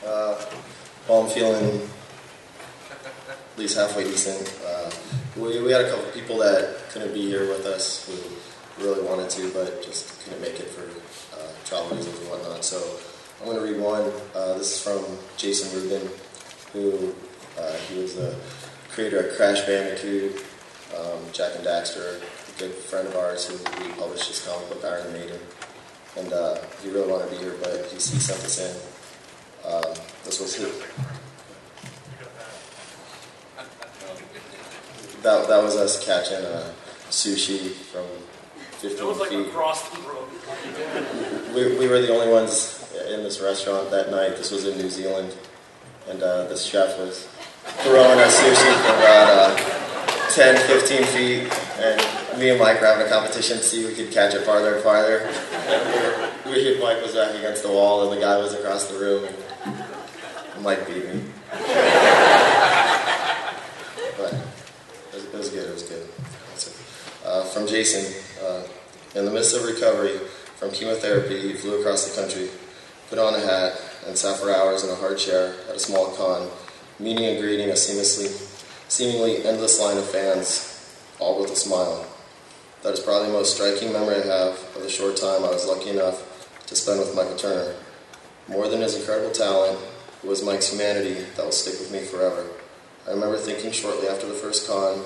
Well, I'm feeling at least halfway decent. We had a couple people that couldn't be here with us who really wanted to, but just couldn't make it for travel reasons and whatnot. So I'm going to read one. This is from Jason Rubin, who he was the creator of Crash Bandicoot, Jack and Daxter, a good friend of ours who we published his comic book Iron Maiden. And he really wanted to be here, but he sent this in. This was his. That was us catching sushi from 15 feet. It was like across the road. We were the only ones in this restaurant that night. This was in New Zealand. And this chef was throwing us sushi from about 10, 15 feet. And me and Mike were having a competition to see if we could catch it farther and farther. And Mike was back against the wall, and the guy was across the room. And Mike beat me. But it was good. It was good. From Jason, in the midst of recovery from chemotherapy, he flew across the country, put on a hat, and sat for hours in a hard chair at a small con, meeting and greeting a seemingly endless line of fans, all with a smile. That is probably the most striking memory I have of the short time I was lucky enough to spend with Michael Turner. More than his incredible talent, it was Mike's humanity that will stick with me forever. I remember thinking shortly after the first con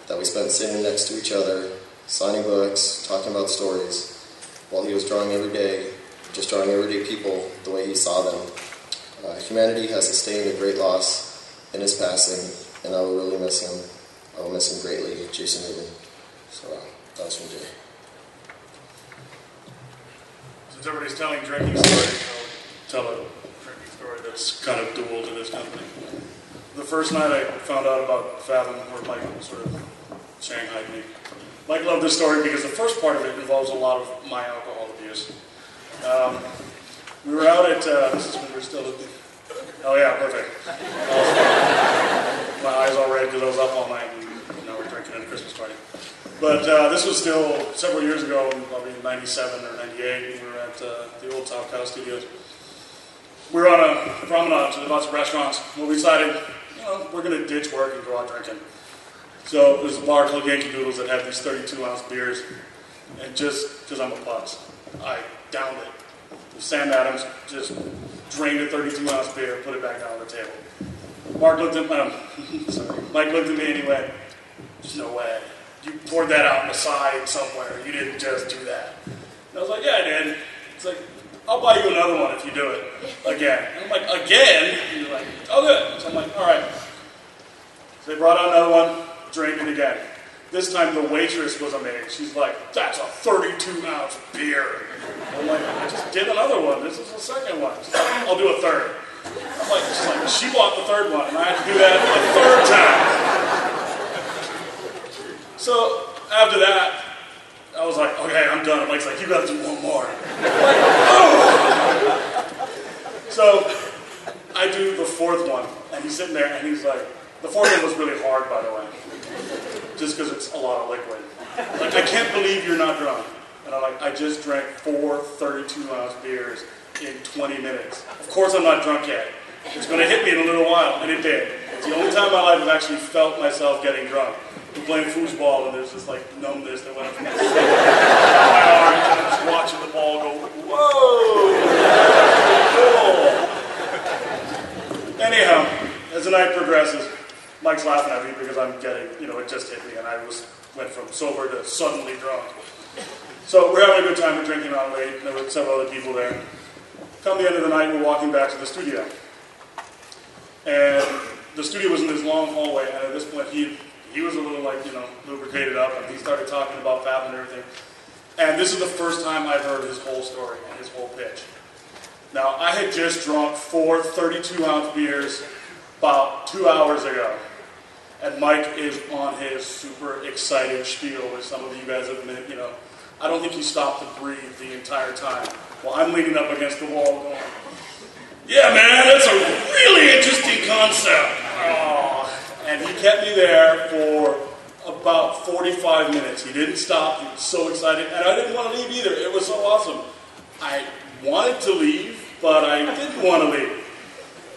that we spent sitting next to each other, signing books, talking about stories, while he was drawing every day, just drawing everyday people the way he saw them. Humanity has sustained a great loss in his passing, and I will really miss him. I will miss him greatly, Jason Rubin. So that was from Jay. Since everybody's telling drinking stories, I'll tell a drinking story that's kind of dual to this company. The first night I found out about Fathom, where Mike sort of shanghaied me. Mike loved this story because the first part of it involves a lot of my alcohol abuse. We were out at, this is when we were still looking. Oh yeah, perfect. My eyes all red because I was up all night and now we're drinking at a Christmas party. But this was still several years ago, probably in 97 or 98, we were at the old Top Cow Studios. We were on a promenade to lots of restaurants. We decided, we're going to ditch work and go out drinking. So there's a bar called Yankee Doodles that had these 32-ounce beers. And just because I'm a putz, I downed it. Sam Adams just drained a 32-ounce beer, put it back down on the table. Mike looked at me and he went, "There's no way. You poured that out on the side somewhere. You didn't just do that." And I was like, "Yeah, I did." It's like, "I'll buy you another one if you do it again." And I'm like, "Again?" And you're like, "Oh, good." So I'm like, "All right." So they brought out another one, drank it again. This time the waitress was amazed. She's like, "That's a 32-ounce beer." I'm like, "I just did another one. This is the second one." She's like, "I'll do a third." I'm like, she bought the third one, and I had to do that a third time. So after that, I was like, "Okay, I'm done." Mike's like, "You got to do one more." I'm like, "Oh!" So I do the fourth one, and he's sitting there, and he's like, the fourth one was really hard, by the way, just because it's a lot of liquid. Like, "I can't believe you're not drunk." And I'm like, "I just drank 4 32-ounce beers in 20 minutes. Of course I'm not drunk yet. It's going to hit me in a little while." And it did. It's the only time in my life I've actually felt myself getting drunk. We're playing foosball, and there's this like numbness that went up from my arm, and I'm just watching the ball go, "Whoa!" Cool. Anyhow, as the night progresses, Mike's laughing at me because I'm getting, it just hit me, and I went from sober to suddenly drunk. So we're having a good time, we're drinking around late, there were several other people there. Come the end of the night, we're walking back to the studio. And the studio was in this long hallway, and at this point he was a little lubricated up, and he started talking about Fathom and everything. And this is the first time I've heard his whole story and his whole pitch. Now, I had just drunk 4 32-ounce beers about 2 hours ago. And Mike is on his super excited spiel, which some of you guys have been, I don't think he stopped to breathe the entire time. Well, I'm leaning up against the wall going, "Yeah, man, that's a really interesting concept." Oh. And he kept me there for about 45 minutes. He didn't stop. He was so excited. And I didn't want to leave either. It was so awesome. I wanted to leave, but I didn't want to leave.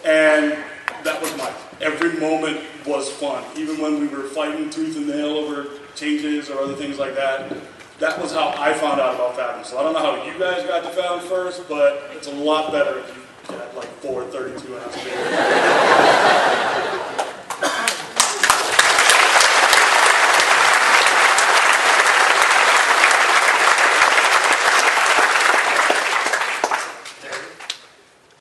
And that was Mike. Every moment was fun. Even when we were fighting tooth and nail over changes or other things like that, that was how I found out about fathom. So I don't know how you guys got to fathom first, but it's a lot better if you had like 4 32 ounce beer.